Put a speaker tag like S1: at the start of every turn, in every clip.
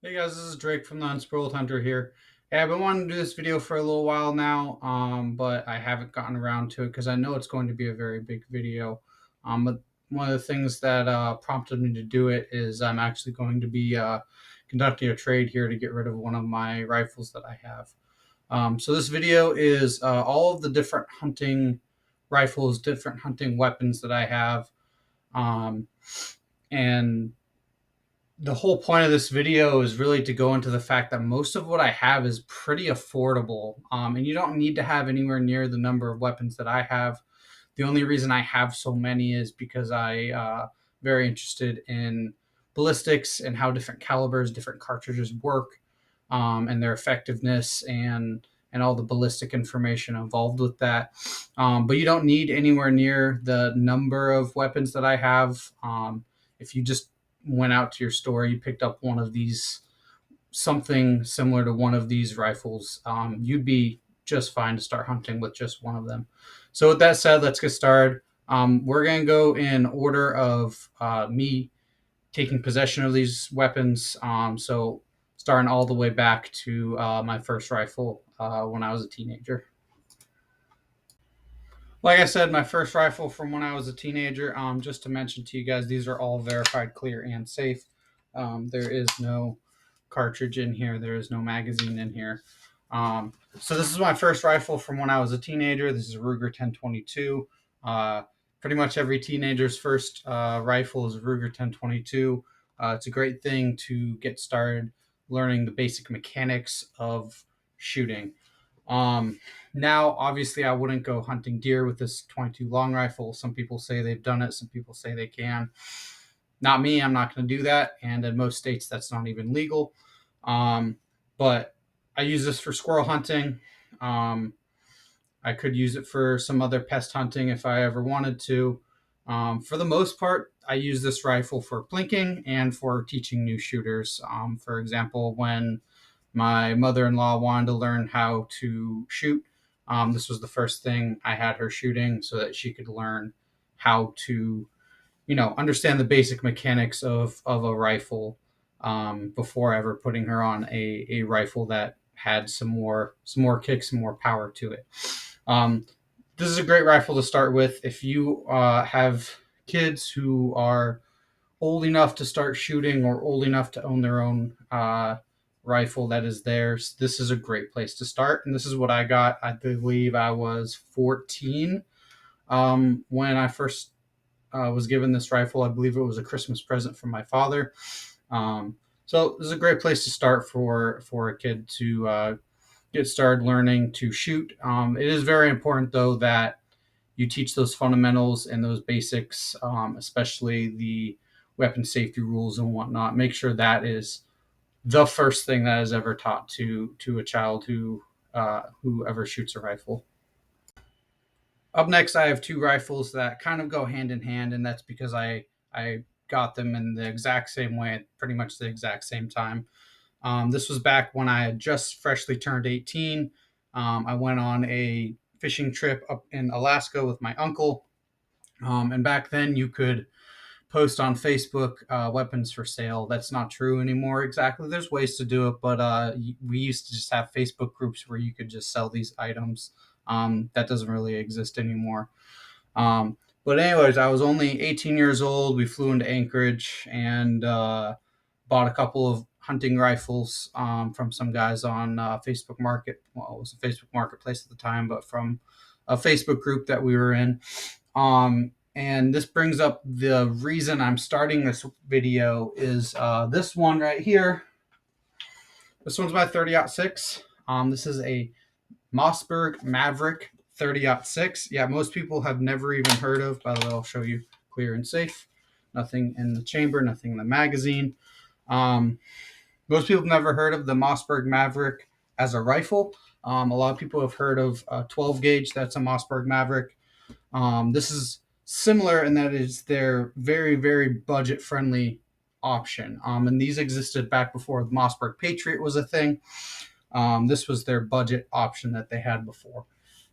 S1: Hey guys, this is Drake from the Unspoiled Hunter here. Hey, I've been wanting to do this video for a little while now, but I haven't gotten around to it because I know it's going to be a very big video. But one of the things that prompted me to do it is I'm actually going to be conducting a trade here to get rid of one of my rifles that I have. So this video is all of the different hunting rifles, different hunting weapons that I have, um, and the whole point of this video is really to go into the fact that most of what I have is pretty affordable. And you don't need to have anywhere near the number of weapons that I have. The only reason I have so many is because I very interested in ballistics and how different calibers, different cartridges work, and their effectiveness and all the ballistic information involved with that. But you don't need anywhere near the number of weapons that I have. If you just went out to your store, you picked up one of these, something similar to one of these rifles, you'd be just fine to start hunting with just one of them. So with that said, let's get started. We're going to go in order of me taking possession of these weapons. So starting all the way back to my first rifle when I was a teenager. Like I said, my first rifle from when I was a teenager. Just to mention to you guys, these are all verified, clear, and safe. There is no cartridge in here. There is no magazine in here. So this is my first rifle from when I was a teenager. This is a Ruger 1022. Pretty much every teenager's first rifle is a Ruger 1022. It's a great thing to get started learning the basic mechanics of shooting. Now, obviously, I wouldn't go hunting deer with this 22 long rifle. Some people say they've done it. Some people say they can. Not me. I'm not going to do that. And in most states, that's not even legal. But I use this for squirrel hunting. Um, I could use it for some other pest hunting if I ever wanted to. For the most part, I use this rifle for plinking and for teaching new shooters. For example, when my mother-in-law wanted to learn how to shoot, this was the first thing I had her shooting so that she could learn how to, understand the basic mechanics of a rifle, before ever putting her on a rifle that had some more kick, some more power to it. Um, this is a great rifle to start with if you have kids who are old enough to start shooting or old enough to own their own rifle that is theirs. This is a great place to start, and this is what I got. I believe I was 14 when I first was given this rifle. I believe it was a Christmas present from my father. So this is a great place to start for a kid to get started learning to shoot. It is very important, though, that you teach those fundamentals and those basics, especially the weapon safety rules and whatnot. Make sure that is the first thing that is ever taught to a child who ever shoots a rifle. Up next, I have two rifles that kind of go hand in hand, and that's because I got them in the exact same way at pretty much the exact same time. This was back when I had just freshly turned 18. I went on a fishing trip up in Alaska with my uncle. And back then, you could post on Facebook weapons for sale. That's not true anymore exactly. There's ways to do it, but we used to just have Facebook groups where you could just sell these items. That doesn't really exist anymore. But anyways, I was only 18 years old. We flew into Anchorage and bought a couple of hunting rifles from some guys on Facebook Market. Well, it was a Facebook Marketplace at the time, but from a Facebook group that we were in. And this brings up the reason I'm starting this video is this one right here. This one's my 30-06. This is a Mossberg Maverick 30-06. Yeah, most people have never even heard of. By the way, I'll show you clear and safe. Nothing in the chamber, nothing in the magazine. Most people have never heard of the Mossberg Maverick as a rifle. A lot of people have heard of a 12 gauge. That's a Mossberg Maverick. This is similar in that it's their very, very budget friendly option. And these existed back before the Mossberg Patriot was a thing. This was their budget option that they had before.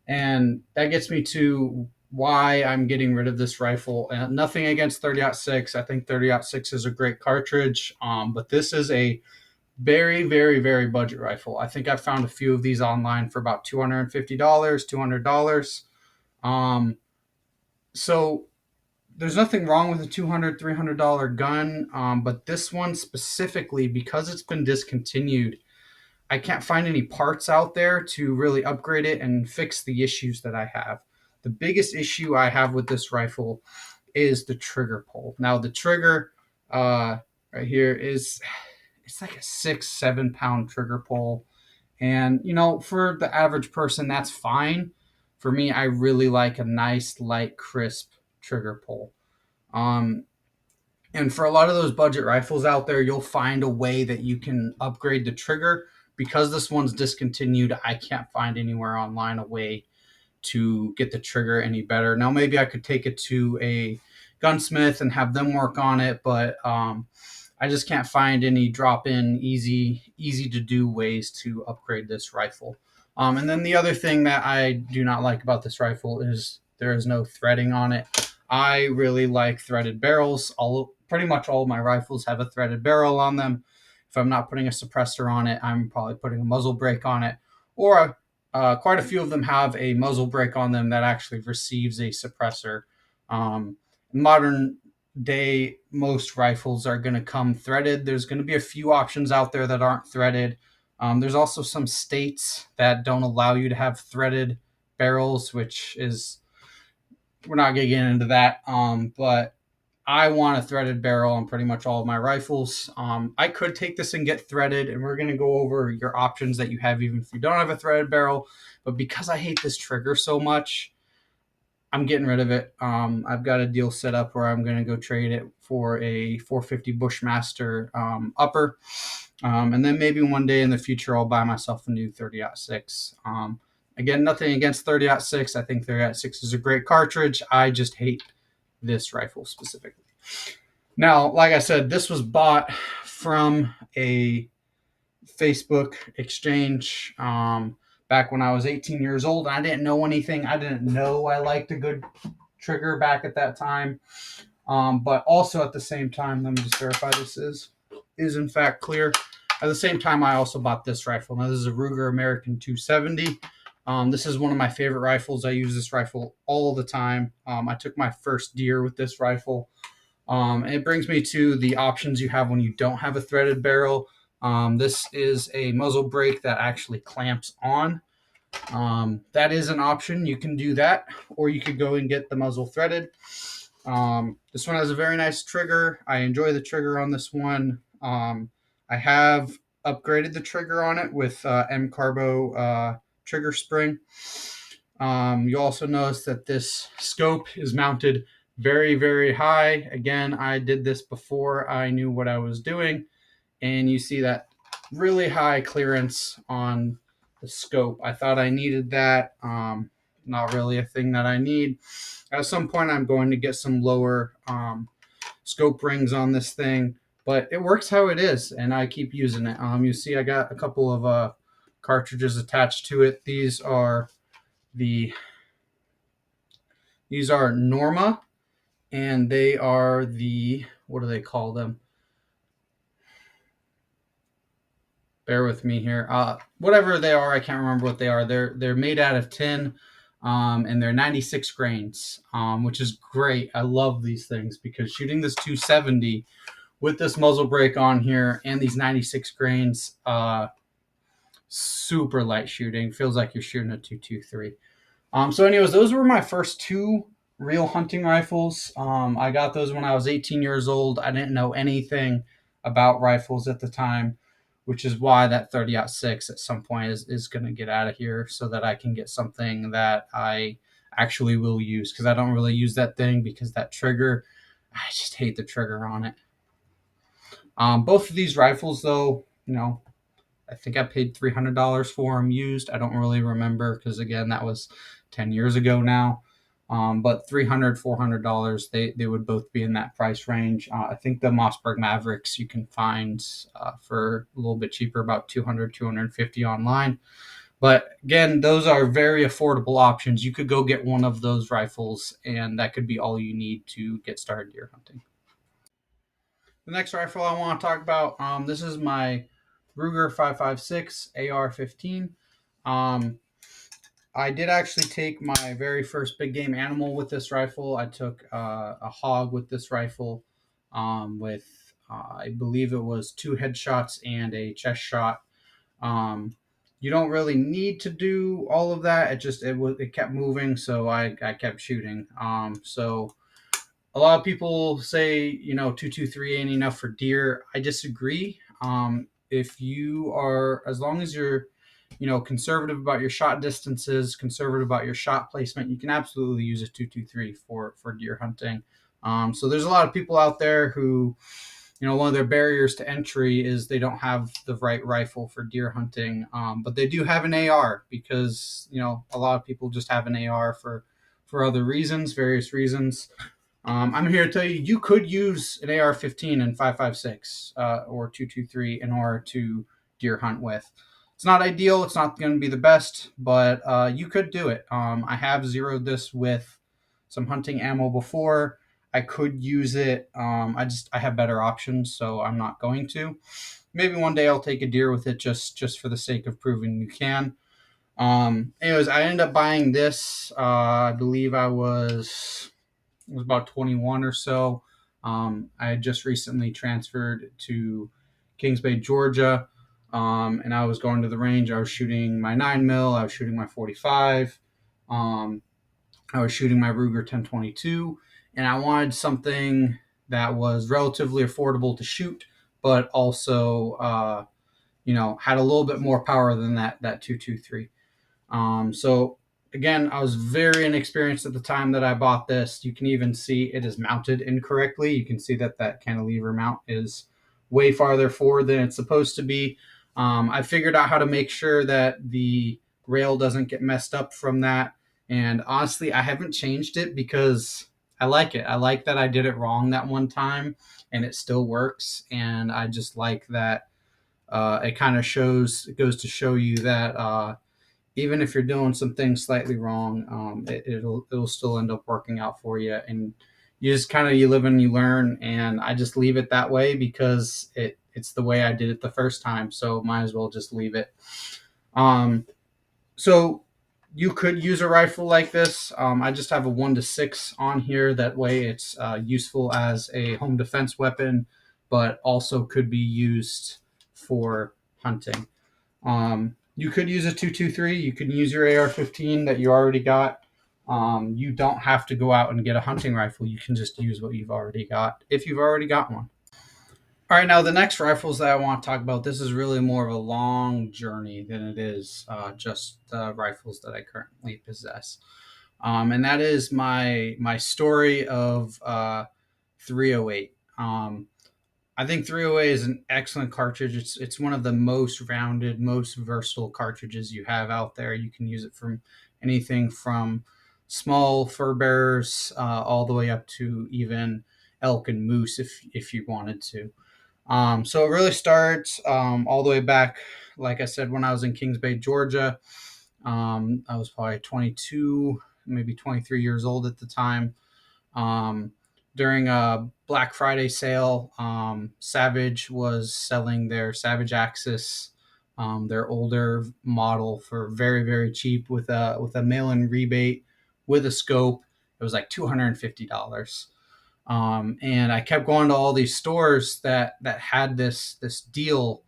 S1: And that gets me to why I'm getting rid of this rifle. And nothing against 30-06. I think 30-06 is a great cartridge. But this is a Very, very, very budget rifle. I think I found a few of these online for about $250, $200. Um, so there's nothing wrong with a $200, $300 gun, but this one specifically, because it's been discontinued, I can't find any parts out there to really upgrade it and fix the issues that I have. The biggest issue I have with this rifle is the trigger pull. Now, the trigger right here is it's like a 6, 7 pound trigger pull. And, for the average person, that's fine. For me, I really like a nice, light, crisp trigger pull. Um, and for a lot of those budget rifles out there, you'll find a way that you can upgrade the trigger. Because this one's discontinued, I can't find anywhere online a way to get the trigger any better. Now, maybe I could take it to a gunsmith and have them work on it, but I just can't find any drop-in, easy to do ways to upgrade this rifle. And then the other thing that I do not like about this rifle is there is no threading on it. I really like threaded barrels. Pretty much all of my rifles have a threaded barrel on them. If I'm not putting a suppressor on it, I'm probably putting a muzzle brake on it, or quite a few of them have a muzzle brake on them that actually receives a suppressor. Modern day, most rifles are going to come threaded. There's going to be a few options out there that aren't threaded. There's also some states that don't allow you to have threaded barrels, which is, we're not going to get into that. But I want a threaded barrel on pretty much all of my rifles. I could take this and get threaded, and we're going to go over your options that you have even if you don't have a threaded barrel. But because I hate this trigger so much, I'm getting rid of it. I've got a deal set up where I'm going to go trade it for a 450 Bushmaster upper. And then maybe one day in the future, I'll buy myself a new 30-06. Again, nothing against 30-06. I think 30-06 is a great cartridge. I just hate this rifle specifically. Now, like I said, this was bought from a Facebook exchange back when I was 18 years old. I didn't know anything. I didn't know I liked a good trigger back at that time. But also at the same time, let me just verify this is in fact clear. At the same time, I also bought this rifle. Now, this is a Ruger American 270. This is one of my favorite rifles. I use this rifle all the time. I took my first deer with this rifle. And it brings me to the options you have when you don't have a threaded barrel. This is a muzzle brake that actually clamps on. That is an option. You can do that, or you could go and get the muzzle threaded. This one has a very nice trigger. I enjoy the trigger on this one. I have upgraded the trigger on it with M Carbo trigger spring. You also notice that this scope is mounted very, very high. Again, I did this before I knew what I was doing, and you see that really high clearance on the scope. I thought I needed that. Not really a thing that I need. At some point, I'm going to get some lower scope rings on this thing, but it works how it is, and I keep using it. You see, I got a couple of cartridges attached to it. The these are Norma, and they are what do they call them? Bear with me here. Whatever they are, I can't remember what they are. They're made out of tin, and they're 96 grains, which is great. I love these things because shooting this 270 with this muzzle brake on here and these 96 grains, super light shooting. Feels like you're shooting a 223. So anyways, those were my first two real hunting rifles. I got those when I was 18 years old. I didn't know anything about rifles at the time, which is why that 30-06 at some point is going to get out of here so that I can get something that I actually will use, because I don't really use that thing because that trigger, I just hate the trigger on it. Both of these rifles, though, I think I paid $300 for them used. I don't really remember because, again, that was 10 years ago now. But $300, $400, they would both be in that price range. I think the Mossberg Mavericks you can find for a little bit cheaper, about $200, $250 online. But again, those are very affordable options. You could go get one of those rifles, and that could be all you need to get started deer hunting. The next rifle I want to talk about, this is my Ruger 5.56 AR-15. Um, I did actually take my very first big game animal with this rifle. I took a hog with this rifle, with I believe it was 2 headshots and a chest shot. Um, you don't really need to do all of that. It kept moving, so I kept shooting. So a lot of people say 223 ain't enough for deer. I disagree. If you are, as long as you're conservative about your shot distances, conservative about your shot placement, you can absolutely use a 223 for deer hunting. So there's a lot of people out there who, one of their barriers to entry is they don't have the right rifle for deer hunting, but they do have an AR because a lot of people just have an AR for other reasons, various reasons. I'm here to tell you, you could use an AR-15 and 5.56 or 223 in order to deer hunt with. It's not ideal. It's not going to be the best, but you could do it. I have zeroed this with some hunting ammo before. I could use it. I have better options, so I'm not going to. Maybe one day I'll take a deer with it just for the sake of proving you can. Anyways, I ended up buying this. I believe I was about 21 or so. I had just recently transferred to Kings Bay, Georgia, and I was going to the range. I was shooting my 9 mil. I was shooting my 45. Um, I was shooting my Ruger 1022, and I wanted something that was relatively affordable to shoot, but also had a little bit more power than that 223. So again, I was very inexperienced at the time that I bought this. You can even see it is mounted incorrectly. You can see that cantilever mount is way farther forward than it's supposed to be. I figured out how to make sure that the rail doesn't get messed up from that. And honestly, I haven't changed it because I like it. I like that I did it wrong that one time and it still works. And I just like that it kind of it goes to show you that even if you're doing some things slightly wrong, it'll still end up working out for you. And you just you live and you learn. And I just leave it that way because it's the way I did it the first time. So might as well just leave it. Um, so you could use a rifle like this. I just have a 1-6 on here. That way, it's useful as a home defense weapon, but also could be used for hunting. You could use a 223. You can use your AR-15 that you already got. You don't have to go out and get a hunting rifle. You can just use what you've already got if you've already got one. All right, now the next rifles that I want to talk about, this is really more of a long journey than it is just the rifles that I currently possess. And that is my story of 308. I think 308 is an excellent cartridge. It's one of the most rounded, most versatile cartridges you have out there. You can use it from anything from small fur bearers all the way up to even elk and moose if you wanted to. So it really starts all the way back, like I said, when I was in Kings Bay, Georgia. I was probably 22, maybe 23 years old at the time. Um, During a Black Friday sale, Savage was selling their Savage Axis, their older model, for very very cheap with a mail-in rebate with a scope. It was like $250. And I kept going to all these stores that had this deal,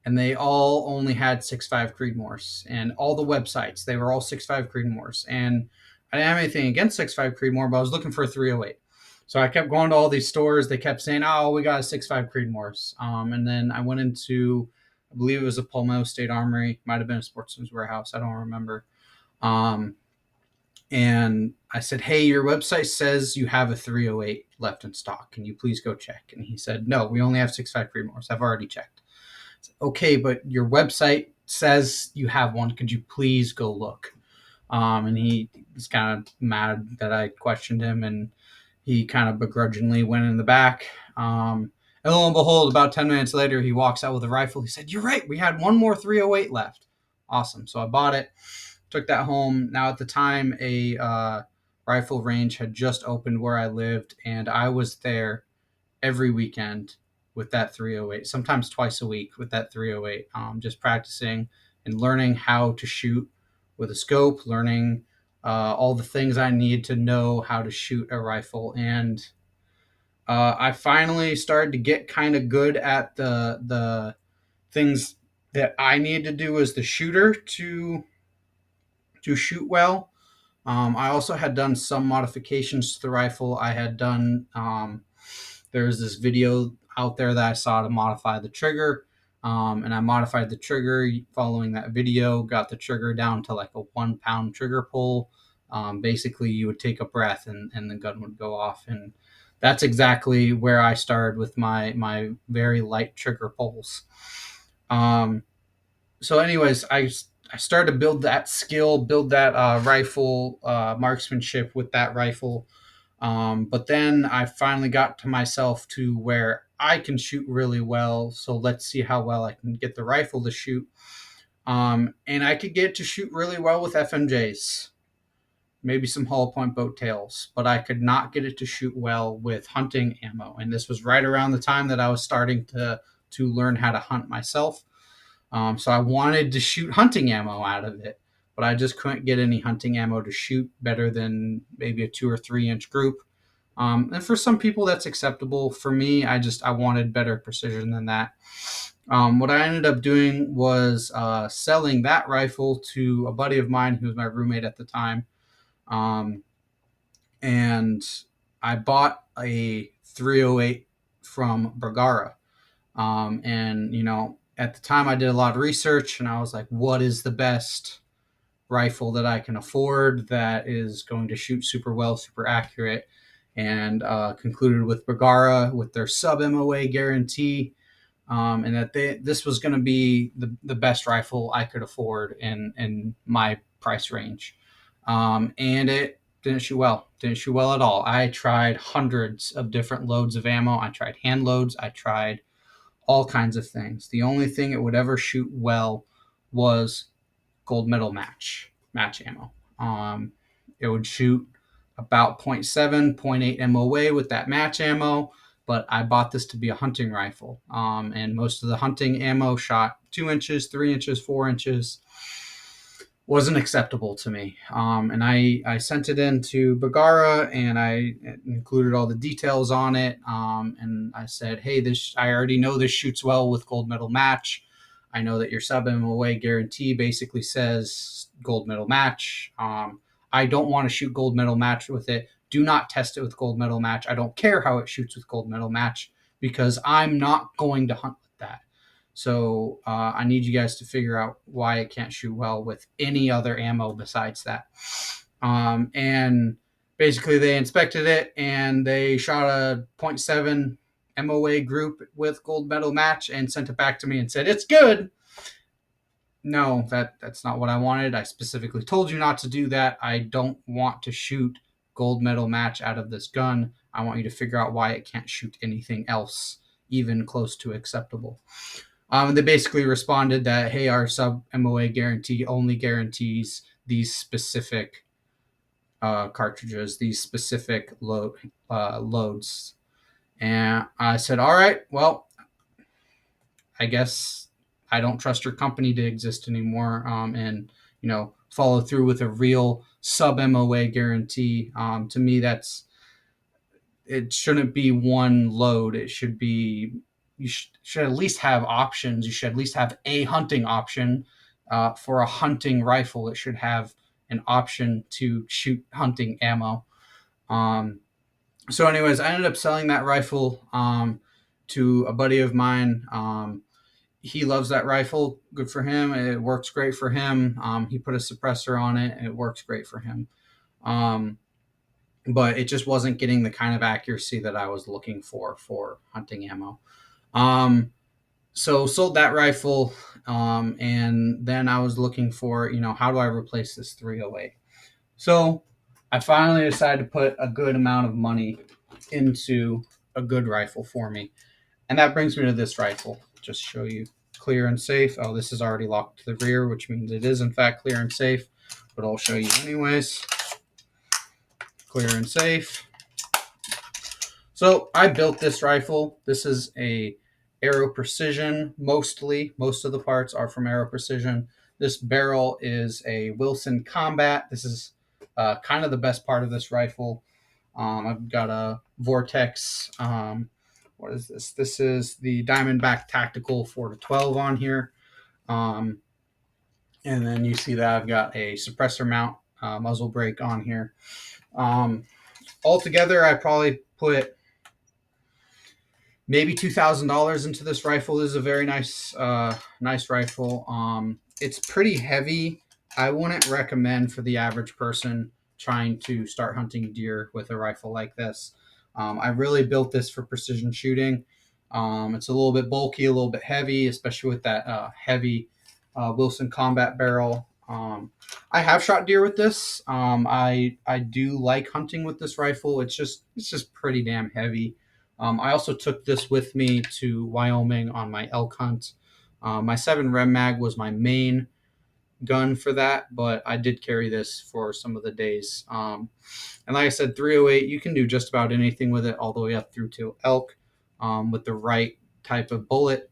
S1: and they all only had 6.5 Creedmoors, and all the websites they were all 6.5 Creedmoors, and I didn't have anything against 6.5 Creedmoor, but I was looking for a 308. So I kept going to all these stores. They kept saying, "Oh, we got a 6.5 Creedmoors," and then I went into, I believe it was a Palmetto State Armory, might have been a Sportsman's Warehouse, I don't remember. Um, and I said, "Hey, your website says you have a 308 left in stock. Can you please go check?" And he said, "No, we only have 6.5 Creedmoors. I've already checked." I said, "Okay, but your website says you have one. Could you please go look?" And he was kind of mad that I questioned him, and he kind of begrudgingly went in the back. And lo and behold, about 10 minutes later, he walks out with a rifle. He said, "You're right. We had one more 308 left." Awesome. So I bought it, took that home. Now, at the time, a rifle range had just opened where I lived, and I was there every weekend with that 308, sometimes twice a week with that 308, just practicing and learning how to shoot with a scope, learning all the things I need to know how to shoot a rifle. And I finally started to get kind of good at the things that I need to do as the shooter to shoot well. I also had done some modifications to the rifle. I had done there's this video out there that I saw to modify the trigger. And I modified the trigger following that video, got the trigger down to like a 1 pound trigger pull. Basically, you would take a breath and the gun would go off. And that's exactly where I started with my very light trigger pulls. So, anyways, I started to build that skill, build that rifle marksmanship with that rifle. But then I finally got to myself to where I can shoot really well. So let's see how well I can get the rifle to shoot. And I could get to shoot really well with FMJs, maybe some hollow point boat tails, but I could not get it to shoot well with hunting ammo. And this was right around the time that I was starting to learn how to hunt myself. So I wanted to shoot hunting ammo out of it, but I just couldn't get any hunting ammo to shoot better than maybe a 2 or 3 inch group. And for some people that's acceptable. For me, I wanted better precision than that. What I ended up doing was selling that rifle to a buddy of mine who was my roommate at the time. Um, and I bought a 308 from Bergara. And, at the time I did a lot of research and I was like, what is the best rifle that I can afford that is going to shoot super well, super accurate? And concluded with Bergara with their sub MOA guarantee. And that this was going to be the best rifle I could afford in my price range. And it didn't shoot well at all. I tried hundreds of different loads of ammo. I tried hand loads. I tried all kinds of things. The only thing it would ever shoot well was gold medal match ammo. It would shoot about 0.7, 0.8 MOA with that match ammo, but I bought this to be a hunting rifle. And most of the hunting ammo shot 2 inches, 3 inches, 4 inches. Wasn't acceptable to me. And I sent it in to Bergara and I included all the details on it. And I said, hey, I already know this shoots well with gold medal match. I know that your sub MOA guarantee basically says gold medal match. I don't want to shoot gold medal match with it. Do not test it with gold medal match. I don't care how it shoots with gold medal match because I'm not going to hunt with that. So I need you guys to figure out why it can't shoot well with any other ammo besides that. And basically they inspected it and they shot a 0.7 MOA group with gold medal match and sent it back to me and said, it's good. No, that's not what I wanted. I specifically told you not to do that. I don't want to shoot gold medal match out of this gun. I want you to figure out why it can't shoot anything else, even close to acceptable. They basically responded that, hey, our sub MOA guarantee only guarantees these specific cartridges, these specific loads. And I said, all right, well, I guess I don't trust your company to exist anymore. And, follow through with a real sub MOA guarantee. To me, it shouldn't be one load. It should be, you should at least have options. You should at least have a hunting option for a hunting rifle. It should have an option to shoot hunting ammo. So anyways, I ended up selling that rifle to a buddy of mine. He loves that rifle. Good for him. It works great for him. He put a suppressor on it and it works great for him. But it just wasn't getting the kind of accuracy that I was looking for hunting ammo. So sold that rifle. And then I was looking for, how do I replace this 308? So I finally decided to put a good amount of money into a good rifle for me. And that brings me to this rifle. Just show you clear and safe. Oh, this is already locked to the rear, which means it is in fact clear and safe, but I'll show you anyways. Clear and safe. So I built this rifle. This is a Aero Precision. Most of the parts are from Aero Precision. This barrel is a Wilson Combat. This is kind of the best part of this rifle. I've got a Vortex. What is this? This is the Diamondback Tactical 4 to 12 on here. Um, and then you see that I've got a suppressor mount muzzle brake on here. Altogether, I probably put maybe $2,000 into this rifle. This is a very nice rifle. It's pretty heavy. I wouldn't recommend for the average person trying to start hunting deer with a rifle like this. I really built this for precision shooting. It's a little bit bulky, a little bit heavy, especially with that heavy Wilson Combat barrel. I have shot deer with this. I do like hunting with this rifle. It's just pretty damn heavy. I also took this with me to Wyoming on my elk hunt. My 7 Rem Mag was my main gun for that, but I did carry this for some of the days. And like I said, 308, you can do just about anything with it, all the way up through to elk with the right type of bullet.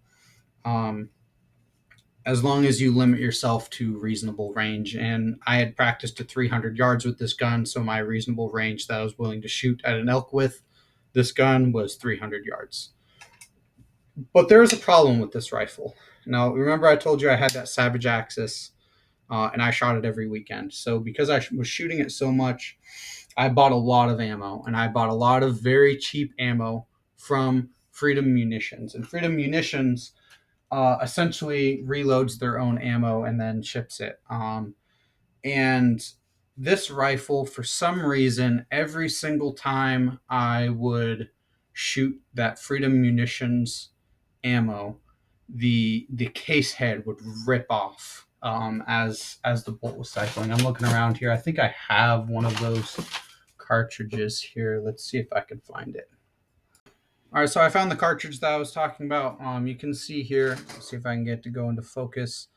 S1: As long as you limit yourself to reasonable range. And I had practiced to 300 yards with this gun, so my reasonable range that I was willing to shoot at an elk with this gun was 300 yards. But there is a problem with this rifle. Now, remember I told you I had that Savage Axis, and I shot it every weekend. So because I was shooting it so much, I bought a lot of ammo, and I bought a lot of very cheap ammo from Freedom Munitions. And Freedom Munitions essentially reloads their own ammo and then ships it. And this rifle, for some reason, every single time I would shoot that Freedom Munitions ammo, the case head would rip off as the bolt was cycling. I'm looking around here. I think I have one of those cartridges here. Let's see if I can find it. All right, so I found the cartridge that I was talking about. You can see here. Let's see if I can get to go into focus.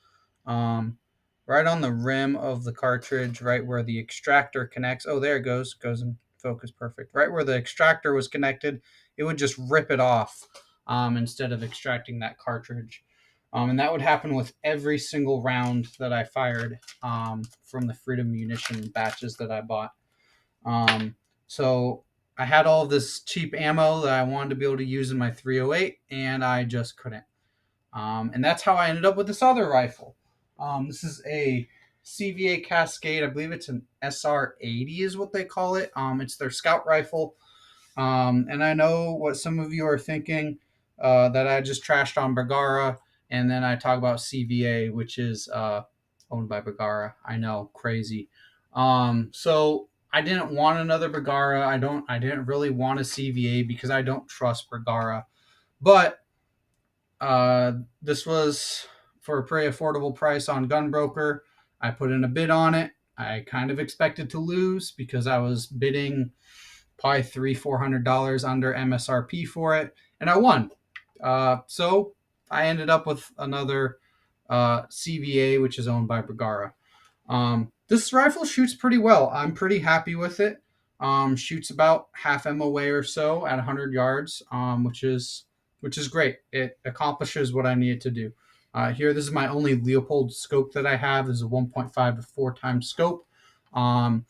S1: Right on the rim of the cartridge, right where the extractor connects. Oh, there it goes. Goes in focus, perfect. Right where the extractor was connected, it would just rip it off instead of extracting that cartridge. And that would happen with every single round that I fired from the Freedom Munition batches that I bought. So I had all of this cheap ammo that I wanted to be able to use in my 308, and I just couldn't. And that's how I ended up with this other rifle. This is a CVA Cascade. I believe it's an SR80 is what they call it. It's their scout rifle. And I know what some of you are thinking, that I just trashed on Bergara, and then I talk about CVA, which is owned by Bergara. I know, crazy. So I didn't want another Bergara. I didn't really want a CVA because I don't trust Bergara. But this was for a pretty affordable price on Gunbroker. I put in a bid on it. I kind of expected to lose because I was bidding probably $300-400 under MSRP for it, and I won. So I ended up with another CVA, which is owned by Bergara. This rifle shoots pretty well. I'm pretty happy with it. Shoots about half MOA or so at 100 yards, which is great. It accomplishes what I needed to do. Here, this is my only Leopold scope that I have. This is a 1.5 to 4 times scope. I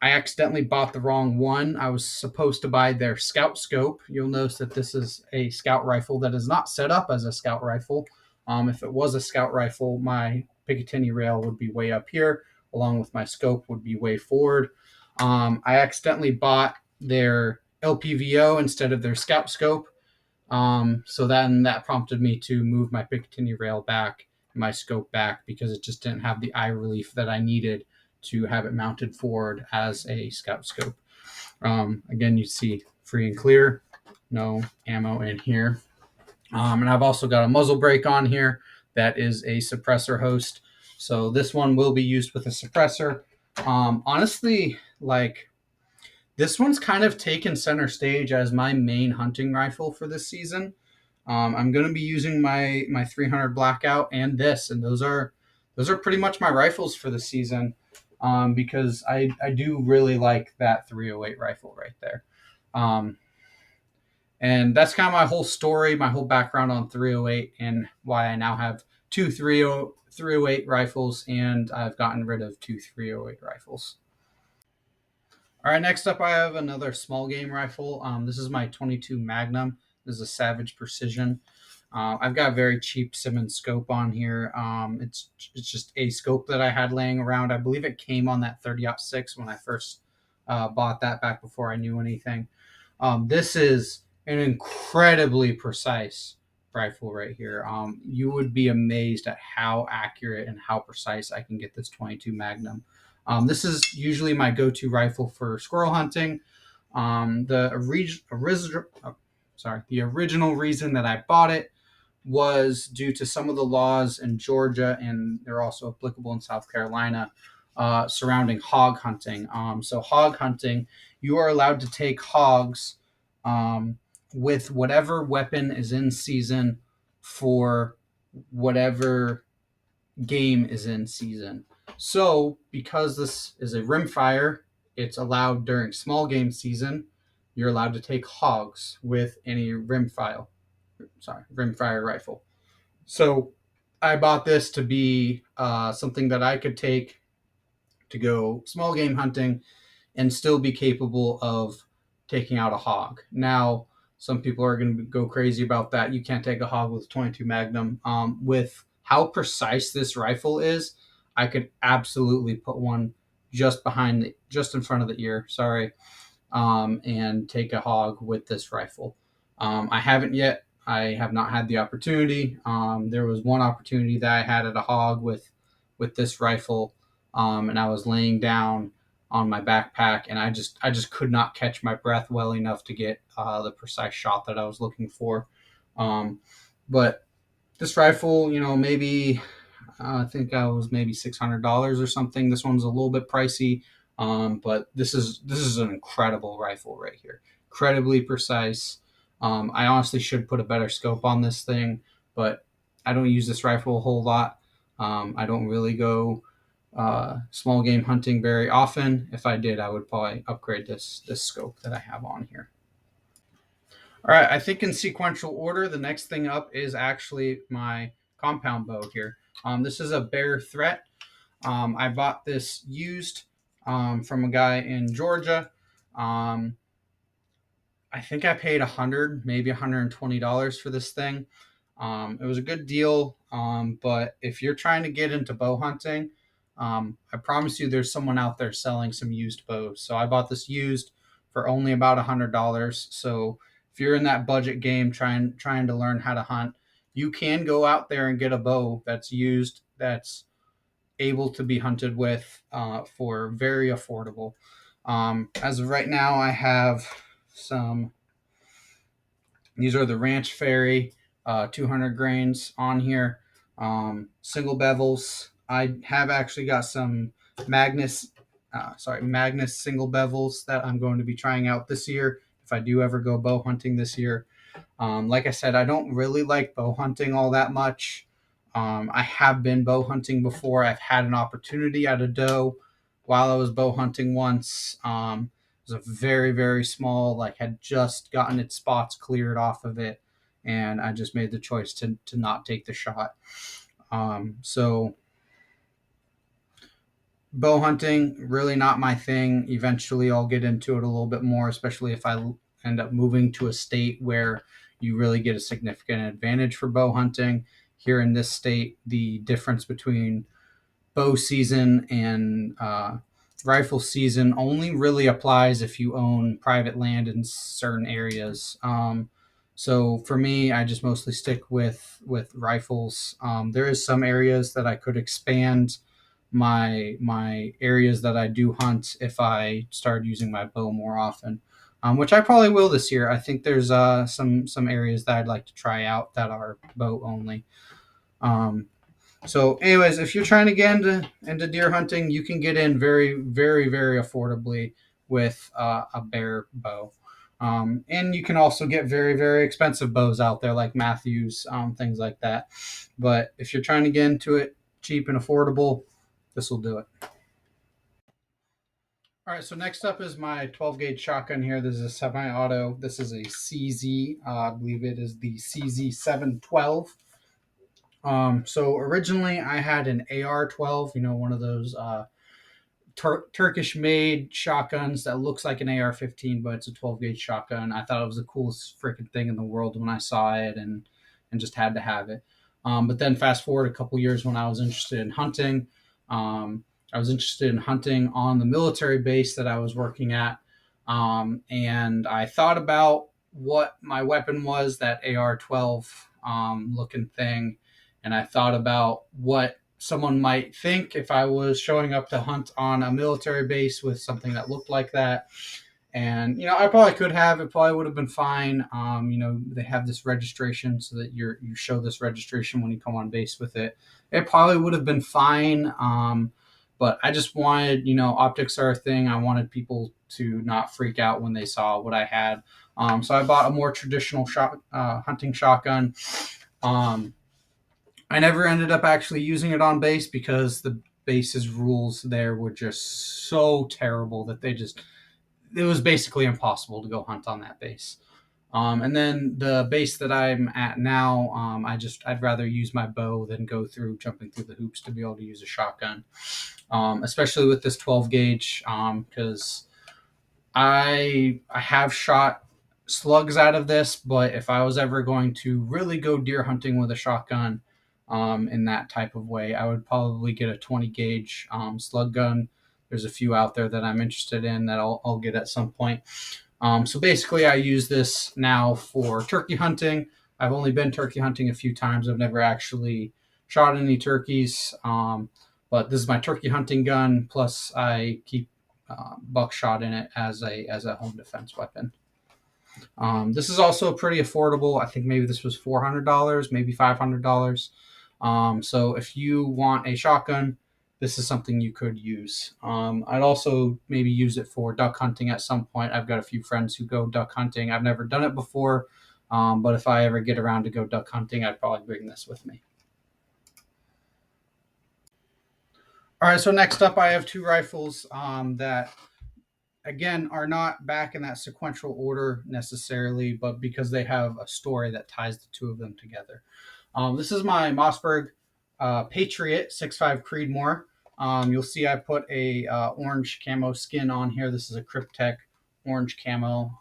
S1: accidentally bought the wrong one. I was supposed to buy their scout scope. You'll notice that this is a scout rifle that is not set up as a scout rifle. If it was a scout rifle, my Picatinny rail would be way up here, along with my scope would be way forward. I accidentally bought their LPVO instead of their scout scope. So then that prompted me to move my Picatinny rail back, my scope back, because it just didn't have the eye relief that I needed to have it mounted forward as a scout scope. Again, you see free and clear, no ammo in here. And I've also got a muzzle brake on here that is a suppressor host. So this one will be used with a suppressor. Honestly, like, this one's kind of taken center stage as my main hunting rifle for this season. I'm going to be using my 300 Blackout and this, and those are pretty much my rifles for the season, because I do really like that 308 rifle right there. And that's kind of my whole story, my whole background on 308, and why I now have two 308 rifles, and I've gotten rid of two 308 rifles. All right, next up, I have another small game rifle. This is my 22 Magnum. This is a Savage Precision. I've got a very cheap Simmons scope on here. It's just a scope that I had laying around. I believe it came on that 30-06 when I first bought that back before I knew anything. This is an incredibly precise rifle right here. You would be amazed at how accurate and how precise I can get this 22 Magnum. This is usually my go-to rifle for squirrel hunting. The original reason that I bought it was due to some of the laws in Georgia, and they're also applicable in South Carolina, surrounding hog hunting. So hog hunting, you are allowed to take hogs um, with whatever weapon is in season for whatever game is in season. So because this is a rimfire, it's allowed during small game season. You're allowed to take hogs with any rimfire rifle. So I bought this to be something that I could take to go small game hunting and still be capable of taking out a hog. Now, some people are going to go crazy about that. You can't take a hog with 22 Magnum. With how precise this rifle is, I could absolutely put one just in front of the ear. Sorry, and take a hog with this rifle. I haven't yet. I have not had the opportunity. There was one opportunity that I had at a hog with this rifle, and I was laying down on my backpack, and I just could not catch my breath well enough to get the precise shot that I was looking for. But this rifle, maybe I think I was maybe $600 or something. This one's a little bit pricey, but this is an incredible rifle right here. Incredibly precise. I honestly should put a better scope on this thing, but I don't use this rifle a whole lot. I don't really go small game hunting very often. If I did, I would probably upgrade this scope that I have on here. All right, I think in sequential order, the next thing up is actually my compound bow here. This is a Bear Threat. I bought this used from a guy in Georgia. Um, I think I paid maybe $120 for this thing. It was a good deal, but if you're trying to get into bow hunting, I promise you there's someone out there selling some used bows. So I bought this used for only about $100. So if you're in that budget game trying to learn how to hunt, you can go out there and get a bow that's used, that's able to be hunted with for very affordable. As of right now, I have some. These are the Ranch Fairy 200 grains on here. Single bevels. I have actually got some Magnus single bevels that I'm going to be trying out this year if I do ever go bow hunting this year. Like I said, I don't really like bow hunting all that much. I have been bow hunting before. I've had an opportunity at a doe while I was bow hunting once. It was a very, very small, like had just gotten its spots cleared off of it. And I just made the choice to not take the shot. So bow hunting, really not my thing. Eventually, I'll get into it a little bit more, especially if I end up moving to a state where you really get a significant advantage for bow hunting. Here in this state, the difference between bow season and rifle season only really applies if you own private land in certain areas. So for me, I just mostly stick with rifles. There is some areas that I could expand my areas that I do hunt if I start using my bow more often, which I probably will this year. I think there's some areas that I'd like to try out that are bow only. Um, so, anyways, if you're trying to get into deer hunting, you can get in very, very, very affordably with a Bear bow. And you can also get very, very expensive bows out there like Matthews, things like that. But if you're trying to get into it cheap and affordable, this will do it. All right, so next up is my 12 gauge shotgun here. This is a semi auto. This is a CZ. I believe it is the CZ 712. So originally I had an AR-12, one of those Turkish made shotguns that looks like an AR-15, but it's a 12 gauge shotgun. I thought it was the coolest freaking thing in the world when I saw it, and just had to have it. But then fast forward a couple years when I was interested in hunting. I was interested in hunting on the military base that I was working at, and I thought about what my weapon was, that AR-12 looking thing, and I thought about what someone might think if I was showing up to hunt on a military base with something that looked like that. And I probably could have. It probably would have been fine. They have this registration so that you show this registration when you come on base with it. It probably would have been fine. But I just wanted, optics are a thing. I wanted people to not freak out when they saw what I had. So I bought a more traditional hunting shotgun. Um, I never ended up actually using it on base because the base's rules there were just so terrible that it was basically impossible to go hunt on that base. And then the base that I'm at now, I'd rather use my bow than go through jumping through the hoops to be able to use a shotgun, especially with this 12 gauge, because I have shot slugs out of this, but if I was ever going to really go deer hunting with a shotgun, in that type of way, I would probably get a 20 gauge slug gun. There's a few out there that I'm interested in that I'll get at some point. So basically, I use this now for turkey hunting. I've only been turkey hunting a few times. I've never actually shot any turkeys, but this is my turkey hunting gun. Plus, I keep buckshot in it as a home defense weapon. This is also pretty affordable. I think maybe this was $400, maybe $500. So if you want a shotgun, this is something you could use. I'd also maybe use it for duck hunting at some point. I've got a few friends who go duck hunting. I've never done it before, but if I ever get around to go duck hunting, I'd probably bring this with me. All right, so next up, I have two rifles that again are not back in that sequential order necessarily, but because they have a story that ties the two of them together. This is my Mossberg Patriot 6.5 Creedmoor. You'll see I put a orange camo skin on here. This is a Cryptek orange camo.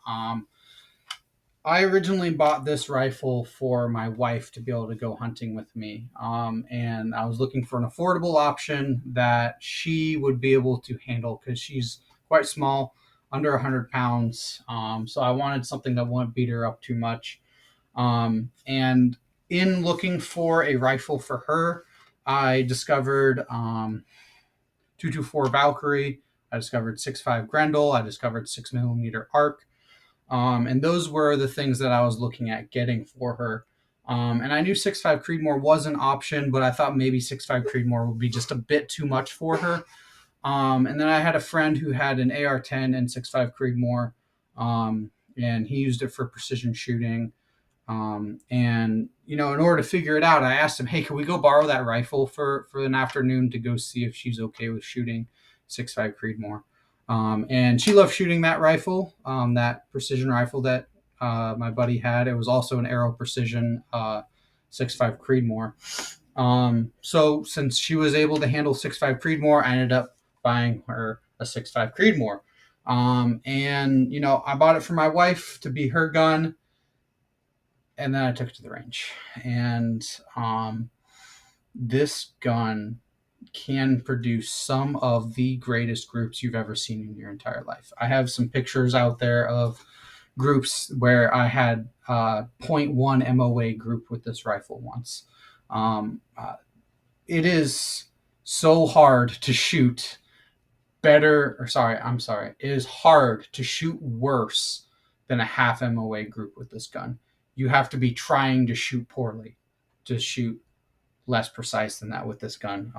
S1: I originally bought this rifle for my wife to be able to go hunting with me. And I was looking for an affordable option that she would be able to handle because she's quite small, under 100 pounds. So I wanted something that wouldn't beat her up too much. And in looking for a rifle for her, I discovered 224 Valkyrie. I discovered 6.5 Grendel. I discovered 6mm ARC. And those were the things that I was looking at getting for her. And I knew 6.5 Creedmoor was an option, but I thought maybe 6.5 Creedmoor would be just a bit too much for her. And then I had a friend who had an AR-10 and 6.5 Creedmoor, and he used it for precision shooting. And in order to figure it out, I asked him, "Hey, can we go borrow that rifle for an afternoon to go see if she's okay with shooting 6.5 Creedmoor?" And she loved shooting that rifle, that precision rifle that my buddy had. It was also an Aero Precision 6.5 Creedmoor. So since she was able to handle 6.5 Creedmoor, I ended up buying her a 6.5 Creedmoor. And I bought it for my wife to be her gun, and then I took it to the range. And this gun can produce some of the greatest groups you've ever seen in your entire life. I have some pictures out there of groups where I had 0.1 MOA group with this rifle once. It is so hard to shoot better, or sorry, I'm sorry. It is hard to shoot worse than a half MOA group with this gun. You have to be trying to shoot poorly to shoot less precise than that with this gun.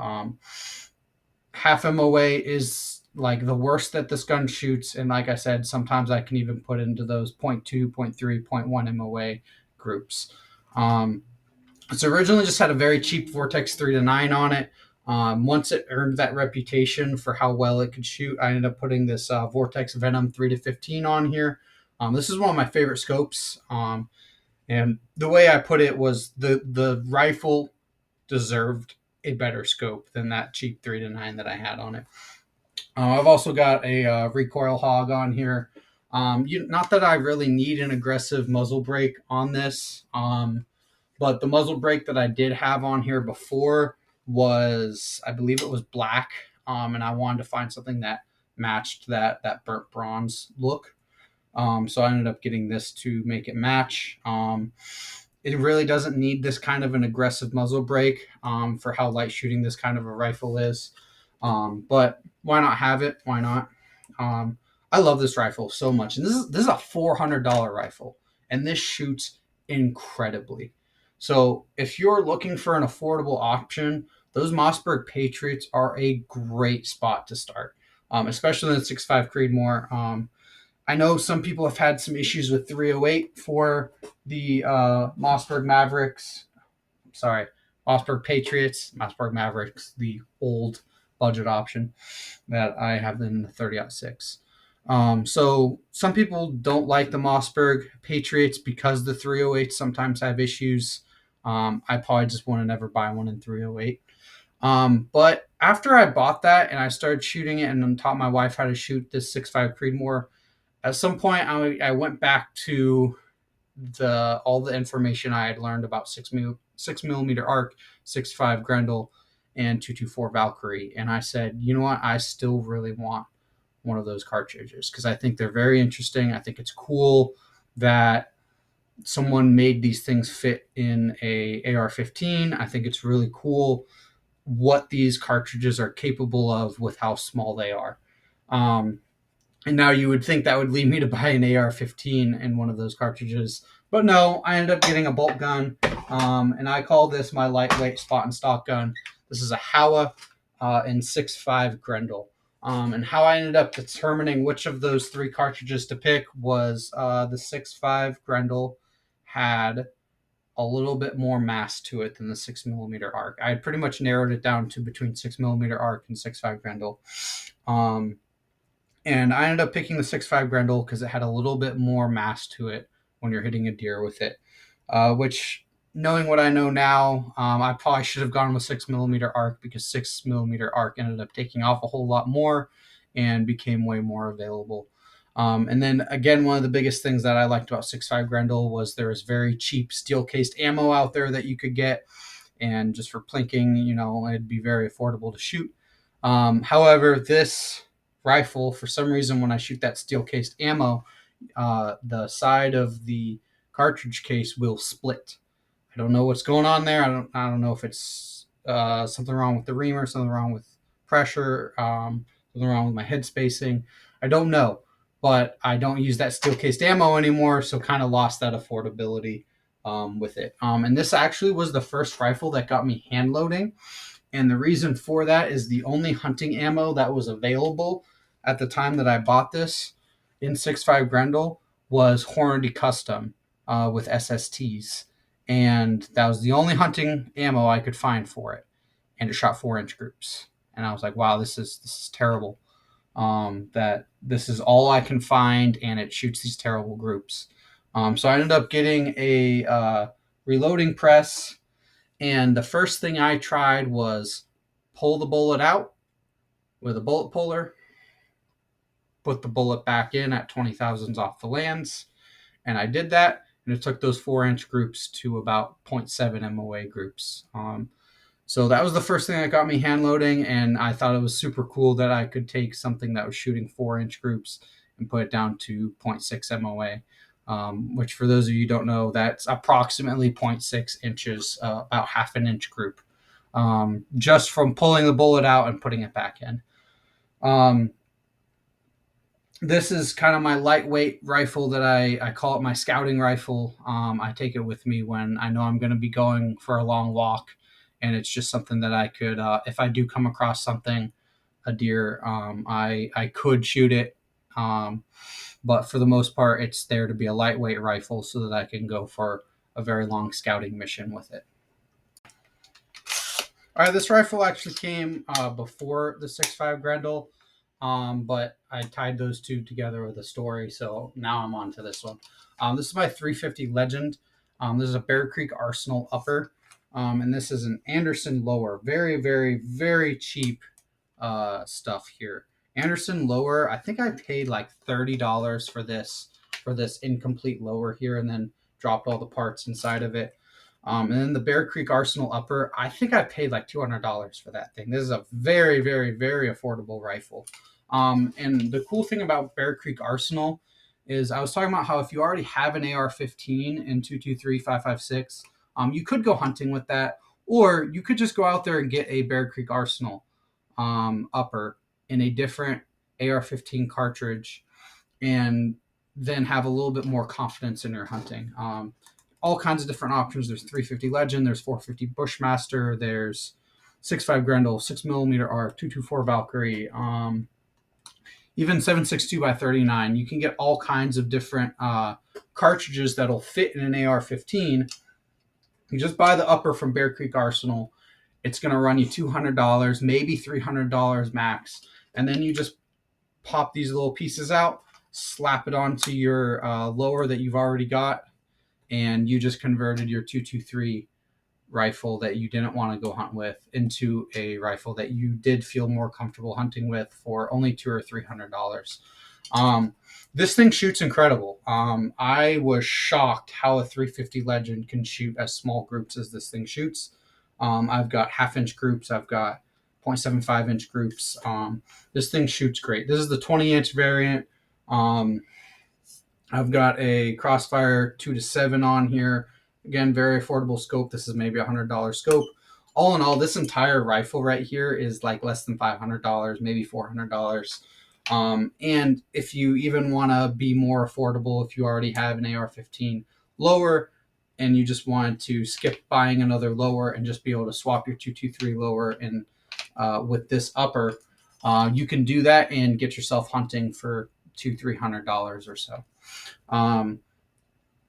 S1: Half MOA is like the worst that this gun shoots, and like I said, sometimes I can even put into those 0.2, 0.3, 0.1 MOA groups. It's originally just had a very cheap Vortex 3-9 on it. Once it earned that reputation for how well it could shoot, I ended up putting this Vortex Venom 3 to 15 on here. This is one of my favorite scopes. And the way I put it was the rifle deserved a better scope than that cheap 3 to 9 that I had on it. I've also got a recoil hog on here. Not that I really need an aggressive muzzle brake on this, but the muzzle brake that I did have on here before was, I believe it was black, and I wanted to find something that matched that burnt bronze look. So I ended up getting this to make it match. It really doesn't need this kind of an aggressive muzzle brake for how light shooting this kind of a rifle is. But why not have it? Why not? Um, I love this rifle so much, and this is a $400 rifle, and this shoots incredibly. So if you're looking for an affordable option, those Mossberg Patriots are a great spot to start, especially in the 6.5 Creedmoor. I know some people have had some issues with 308 for the Mossberg Mavericks. Sorry, Mossberg Patriots, Mossberg Mavericks, the old budget option that I have in the 30-06. So some people don't like the Mossberg Patriots because the 308s sometimes have issues. I probably just want to never buy one in 308. But after I bought that and I started shooting it and then taught my wife how to shoot this 6.5 Creedmoor, at some point I went back to the all the information I had learned about 6 millimeter arc, 6.5 Grendel, and 224 Valkyrie, and I said, you know what, I still really want one of those cartridges because I think they're very interesting. I think it's cool that someone made these things fit in a AR-15. I think it's really cool what these cartridges are capable of with how small they are. Um, and now you would think that would lead me to buy an AR-15 and one of those cartridges. But no, I ended up getting a bolt gun. And I call this my lightweight spot and stock gun. This is a Howa in 6.5 Grendel. And how I ended up determining which of those three cartridges to pick was the 6.5 Grendel had a little bit more mass to it than the 6 millimeter arc. I had pretty much narrowed it down to between 6 millimeter arc and 6.5 Grendel. And I ended up picking the 6.5 Grendel because it had a little bit more mass to it when you're hitting a deer with it. Which, knowing what I know now, I probably should have gone with 6 millimeter arc because 6 millimeter arc ended up taking off a whole lot more and became way more available. And then again, one of the biggest things that I liked about 6.5 Grendel was there was very cheap steel cased ammo out there that you could get, and just for plinking, it'd be very affordable to shoot. However, this rifle, for some reason, when I shoot that steel cased ammo, the side of the cartridge case will split. I don't know what's going on there. I don't know if it's something wrong with the reamer, something wrong with pressure, something wrong with my head spacing. I don't know, but I don't use that steel cased ammo anymore, so kind of lost that affordability with it. And this actually was the first rifle that got me hand loading. And the reason for that is the only hunting ammo that was available at the time that I bought this in 6.5 Grendel was Hornady Custom with SSTs. And that was the only hunting ammo I could find for it. And it shot 4-inch groups. And I was like, wow, this is terrible. That this is all I can find, and it shoots these terrible groups. So I ended up getting a reloading press, and the first thing I tried was pull the bullet out with a bullet puller, put the bullet back in at 20 thousandths off the lands, and I did that, and it took those 4-inch groups to about 0.7 MOA groups. So that was the first thing that got me hand loading, and I thought it was super cool that I could take something that was shooting 4-inch groups and put it down to 0.6 MOA, which for those of you who don't know, that's approximately 0.6 inches, about half an inch group, just from pulling the bullet out and putting it back in. This is kind of my lightweight rifle that I call it my scouting rifle. I take it with me when I know I'm going to be going for a long walk, and it's just something that I could, if I do come across something, a deer, I could shoot it. But for the most part, it's there to be a lightweight rifle so that I can go for a very long scouting mission with it. All right, this rifle actually came before the 6.5 Grendel, but I tied those two together with a story, so now I'm on to this one. This is my 350 Legend. This is a Bear Creek Arsenal upper, and this is an Anderson lower. Very, very, very cheap stuff here. Anderson lower. I think I paid like $30 for this incomplete lower here, and then dropped all the parts inside of it. And then the Bear Creek Arsenal upper. I think I paid like $200 for that thing. This is a very, very, very affordable rifle. And the cool thing about Bear Creek Arsenal is I was talking about how if you already have an AR-15 in 223-556, you could go hunting with that, or you could just go out there and get a Bear Creek Arsenal upper in a different AR-15 cartridge, and then have a little bit more confidence in your hunting. All kinds of different options. There's 350 Legend, there's 450 Bushmaster, there's 6.5 Grendel, 6mm ARC, 224 Valkyrie, even 7.62 by 39. You can get all kinds of different cartridges that'll fit in an AR-15. You just buy the upper from Bear Creek Arsenal. It's going to run you $200, maybe $300 max. And then you just pop these little pieces out, slap it onto your lower that you've already got, and you just converted your 223 rifle that you didn't want to go hunt with into a rifle that you did feel more comfortable hunting with for only $200 or $300. This thing shoots incredible. I was shocked how a 350 Legend can shoot as small groups as this thing shoots. I've got half-inch groups. I've got 0.75-inch groups. This thing shoots great. This is the 20-inch variant. I've got a Crossfire 2-7 on here. Again, very affordable scope. This is maybe $100 scope. All in all, this entire rifle right here is like less than $500, maybe $400. And if you even want to be more affordable, if you already have an AR-15 lower and you just wanted to skip buying another lower and just be able to swap your 223 lower and with this upper, you can do that and get yourself hunting for $200-$300 or so.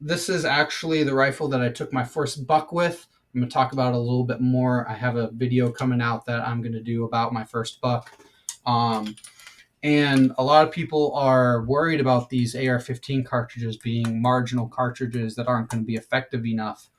S1: This is actually the rifle that I took my first buck with. I'm going to talk about it a little bit more. I have a video coming out that I'm going to do about my first buck. And a lot of people are worried about these AR-15 cartridges being marginal cartridges that aren't going to be effective enough.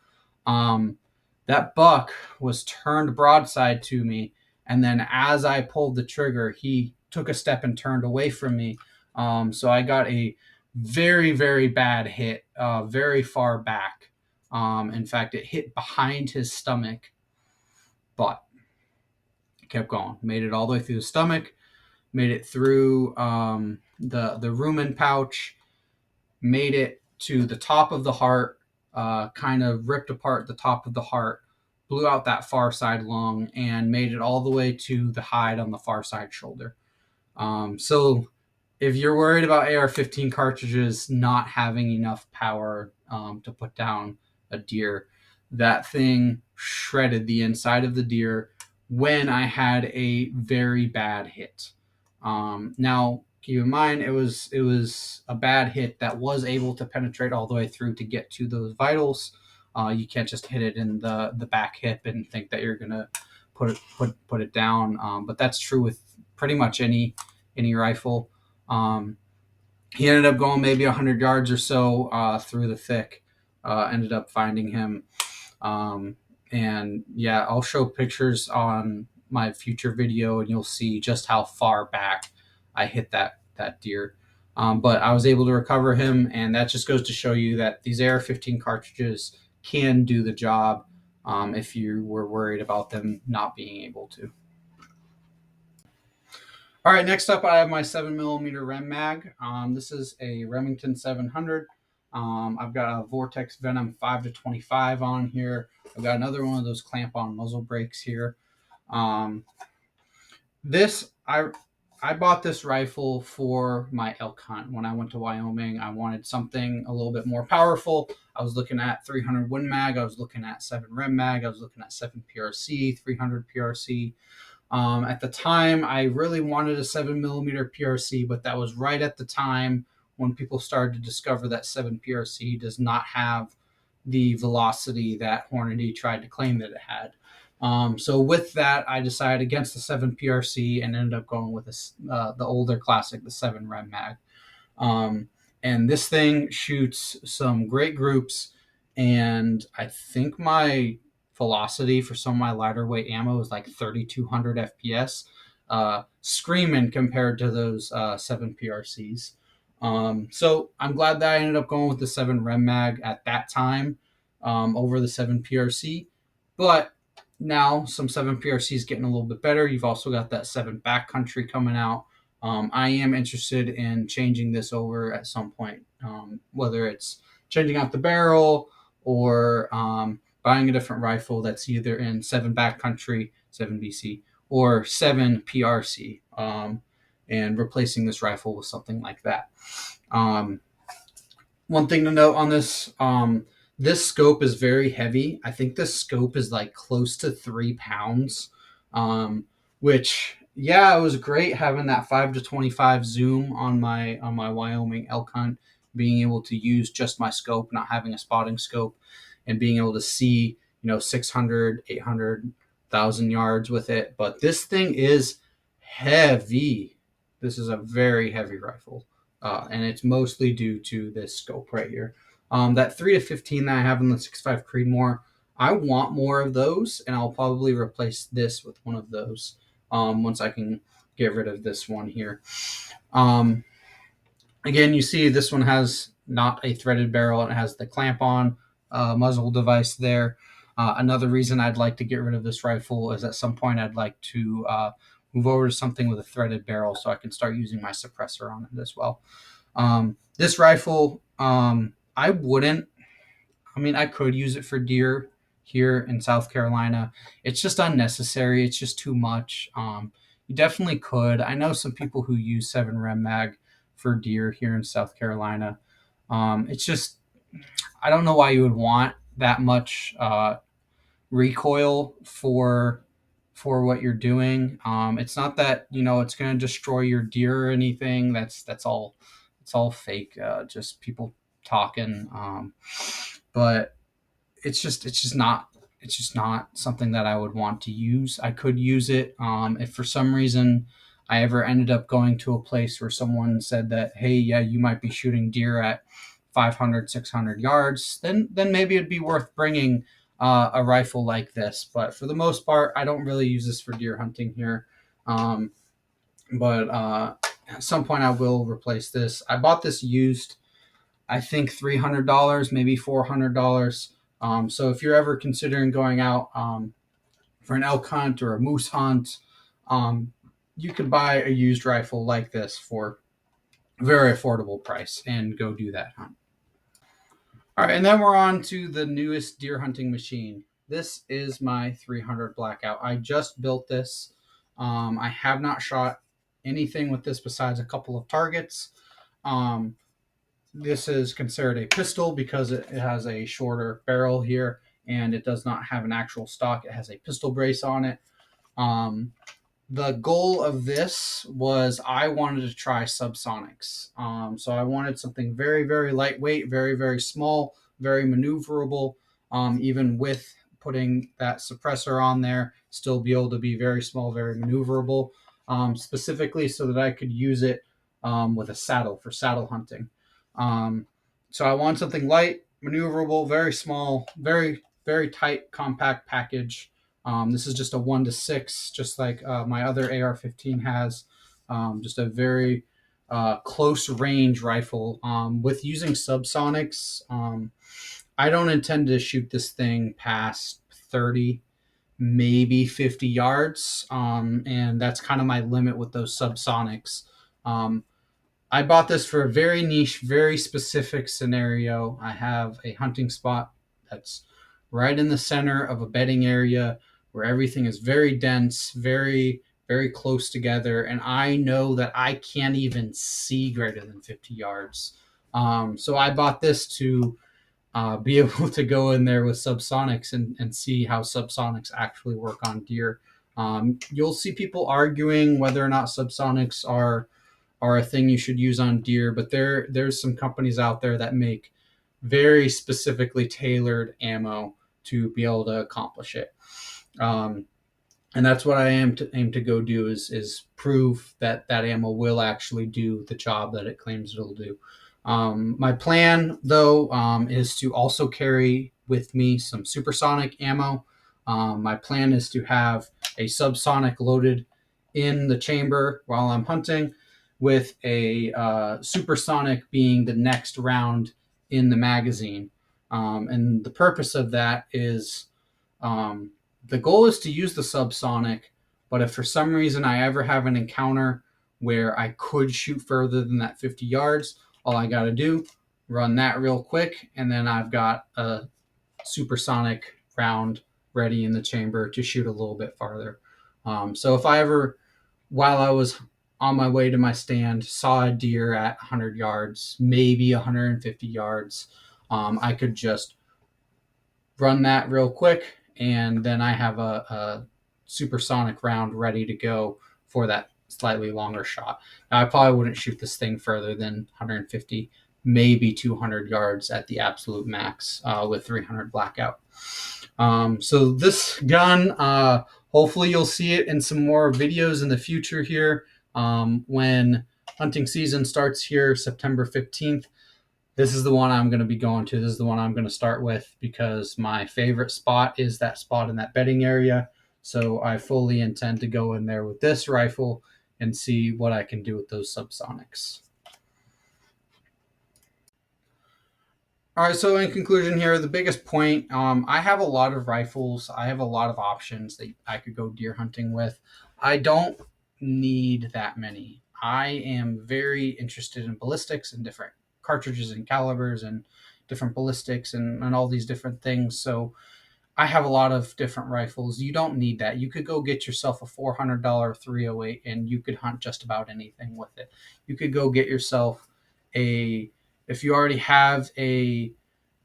S1: That buck was turned broadside to me, and then as I pulled the trigger, he took a step and turned away from me. So I got a very, very bad hit, very far back. In fact, it hit behind his stomach, but kept going. Made it all the way through the stomach, made it through the rumen pouch, made it to the top of the heart, kind of ripped apart the top of the heart, blew out that far side lung, and made it all the way to the hide on the far side shoulder. So if you're worried about AR-15 cartridges not having enough power to put down a deer, that thing shredded the inside of the deer when I had a very bad hit. Now, keep in mind, it was a bad hit that was able to penetrate all the way through to get to those vitals. You can't just hit it in the back hip and think that you're gonna put it down. But that's true with pretty much any rifle. He ended up going maybe 100 yards or so through the thick. Ended up finding him. And yeah, I'll show pictures on my future video, and you'll see just how far back I hit that deer. But I was able to recover him, and that just goes to show you that these AR-15 cartridges can do the job if you were worried about them not being able to. All right, next up I have my 7mm Rem Mag. This is a Remington 700. I've got a Vortex Venom 5-25 on here. I've got another one of those clamp-on muzzle brakes here. This I bought this rifle for my elk hunt. When I went to Wyoming, I wanted something a little bit more powerful. I was looking at 300 Win Mag. I was looking at 7 Rem Mag. I was looking at 7 PRC, 300 PRC. At the time, I really wanted a 7mm PRC, but that was right at the time when people started to discover that 7 PRC does not have the velocity that Hornady tried to claim that it had. So with that, I decided against the 7 PRC and ended up going with the older classic, the 7 Rem Mag. Um, and this thing shoots some great groups, and I think my velocity for some of my lighter weight ammo is like 3,200 FPS, screaming compared to those 7 PRCs. So I'm glad that I ended up going with the 7 Rem Mag at that time over the 7 PRC. But now some 7 PRC is getting a little bit better. You've also got that 7 Backcountry coming out. I am interested in changing this over at some point, whether it's changing out the barrel or buying a different rifle that's either in 7 Backcountry, 7 BC, or 7 PRC, and replacing this rifle with something like that. Um, One thing to note on this, this scope is very heavy. I think this scope is like close to 3 pounds, which yeah, it was great having that 5 to 25 zoom on my Wyoming elk hunt, being able to use just my scope, not having a spotting scope, and being able to see 600, 800,000 yards with it. But this thing is heavy. This is a very heavy rifle, and it's mostly due to this scope right here. That 3 to 15 that I have in the 6.5 Creedmoor, I want more of those, and I'll probably replace this with one of those once I can get rid of this one here. Um, Again, you see this one has not a threaded barrel, and it has the clamp on muzzle device there. Another reason I'd like to get rid of this rifle is at some point I'd like to move over to something with a threaded barrel so I can start using my suppressor on it as well. This rifle, I wouldn't. I mean, I could use it for deer here in South Carolina. It's just unnecessary. It's just too much. You definitely could. I know some people who use 7 Rem Mag for deer here in South Carolina. It's just, I don't know why you would want that much recoil for what you're doing. It's not that it's going to destroy your deer or anything. That's all. It's all fake. Just people talking. But it's just not something that I would want to use. I could use it if for some reason I ever ended up going to a place where someone said that, hey, yeah, you might be shooting deer at 500, 600 yards, then maybe it'd be worth bringing a rifle like this. But for the most part, I don't really use this for deer hunting here. But at some point, I will replace this. I bought this used, I think $300, maybe $400. So if you're ever considering going out for an elk hunt or a moose hunt, um, you could buy a used rifle like this for a very affordable price and go do that hunt. All right, and then we're on to the newest deer hunting machine. This is my 300 Blackout. I just built this. I have not shot anything with this besides a couple of targets. This is considered a pistol because it has a shorter barrel here, and it does not have an actual stock. It has a pistol brace on it. The goal of this was I wanted to try subsonics. So I wanted something very, very lightweight, very, very small, very maneuverable, even with putting that suppressor on there, still be able to be very small, very maneuverable, specifically so that I could use it with a saddle for saddle hunting. So I want something light, maneuverable, very small, very, very tight, compact package. This is just a 1-to-6, just like my other AR-15 has. Just a very close range rifle. With using subsonics, I don't intend to shoot this thing past 30, maybe 50 yards. And that's kind of my limit with those subsonics. I bought this for a very niche, very specific scenario. I have a hunting spot that's right in the center of a bedding area where everything is very dense, very, very close together. And I know that I can't even see greater than 50 yards. So I bought this to be able to go in there with subsonics and see how subsonics actually work on deer. You'll see people arguing whether or not subsonics are a thing you should use on deer, but there's some companies out there that make very specifically tailored ammo to be able to accomplish it. And that's what I aim to go do is prove that that ammo will actually do the job that it claims it'll do. My plan, though, is to also carry with me some supersonic ammo. My plan is to have a subsonic loaded in the chamber while I'm hunting, with a supersonic being the next round in the magazine. And the purpose of that is, um, the goal is to use the subsonic, but if for some reason I ever have an encounter where I could shoot further than that 50 yards, all I got to do, run that real quick, and then I've got a supersonic round ready in the chamber to shoot a little bit farther. So if I ever, while I was on my way to my stand, saw a deer at 100 yards, maybe 150 yards, I could just run that real quick, and then I have a supersonic round ready to go for that slightly longer shot. Now, I probably wouldn't shoot this thing further than 150, maybe 200 yards at the absolute max, with 300 blackout. So this gun, hopefully you'll see it in some more videos in the future here, when hunting season starts here September 15th. This is the one I'm going to be going to. This is the one I'm going to start with because my favorite spot is that spot in that bedding area. So I fully intend to go in there with this rifle and see what I can do with those subsonics. All right, so in conclusion here, the biggest point, I have a lot of rifles. I have a lot of options that I could go deer hunting with. I don't need that many. I am very interested in ballistics and different cartridges and calibers and different ballistics and all these different things. So I have a lot of different rifles. You don't need that. You could go get yourself a $400 308 and you could hunt just about anything with it. You could go get yourself a, if you already have a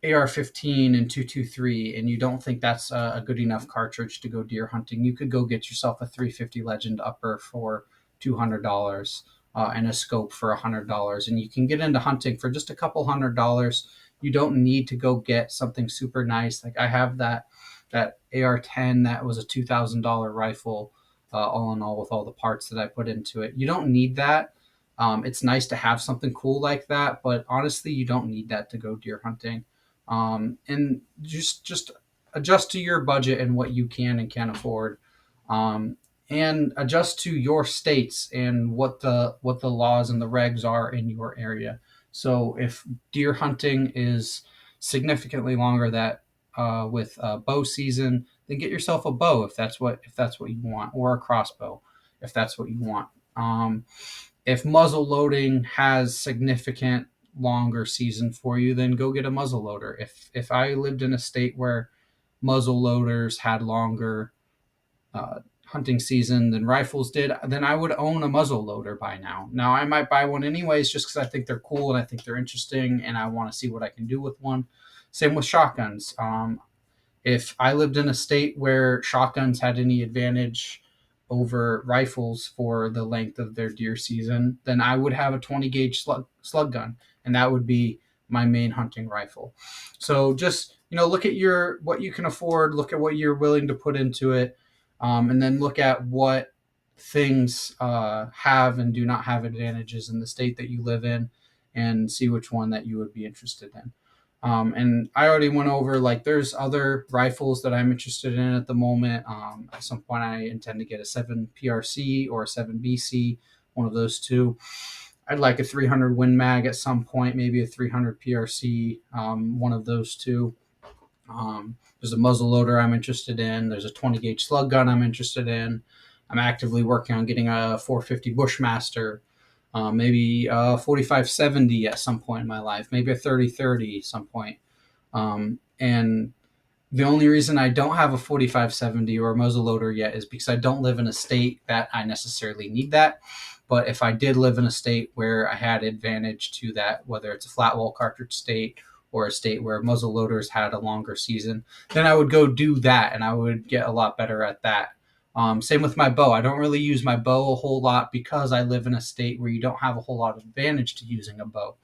S1: AR-15 and 223 and you don't think that's a good enough cartridge to go deer hunting, you could go get yourself a 350 Legend upper for $200, and a scope for $100, and you can get into hunting for just a couple $100. You don't need to go get something super nice. Like I have that AR-10 that was a $2,000 rifle, all in all, with all the parts that I put into it. You don't need that. It's nice to have something cool like that, but honestly, you don't need that to go deer hunting. And just adjust to your budget and what you can and can't afford, um, and adjust to your states and what the laws and the regs are in your area. So if deer hunting is significantly longer that, with bow season, then get yourself a bow if that's what you want, or a crossbow if that's what you want. If muzzle loading has significant longer season for you, then go get a muzzle loader. If I lived in a state where muzzle loaders had longer hunting season than rifles did, then I would own a muzzle loader by now. Now I might buy one anyways just because I think they're cool and I think they're interesting and I want to see what I can do with one. Same with shotguns. If I lived in a state where shotguns had any advantage over rifles for the length of their deer season, then I would have a 20 gauge slug gun, and that would be my main hunting rifle. So just, look at what you can afford, look at what you're willing to put into it, and then look at what things have and do not have advantages in the state that you live in, and see which one that you would be interested in. And I already went over, like, there's other rifles that I'm interested in at the moment. At some point, I intend to get a 7 PRC or a 7 BC, one of those two. I'd like a 300 Win Mag at some point, maybe a 300 PRC, one of those two. There's a muzzle loader I'm interested in. There's a 20 gauge slug gun I'm interested in. I'm actively working on getting a 450 Bushmaster, maybe a 4570 at some point in my life, maybe a 3030 at some point. And the only reason I don't have a 4570 or a muzzle loader yet is because I don't live in a state that I necessarily need that. But if I did live in a state where I had advantage to that, whether it's a flat wall cartridge state or a state where muzzle loaders had a longer season, then I would go do that and I would get a lot better at that. Same with my bow. I don't really use my bow a whole lot because I live in a state where you don't have a whole lot of advantage to using a bow.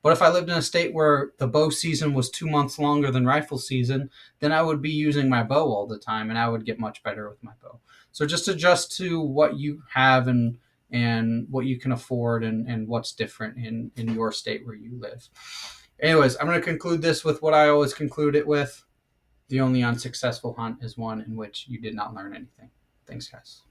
S1: But if I lived in a state where the bow season was 2 months longer than rifle season, then I would be using my bow all the time and I would get much better with my bow. So just adjust to what you have and what you can afford and what's different in your state where you live. Anyways, I'm going to conclude this with what I always conclude it with. The only unsuccessful hunt is one in which you did not learn anything. Thanks, guys.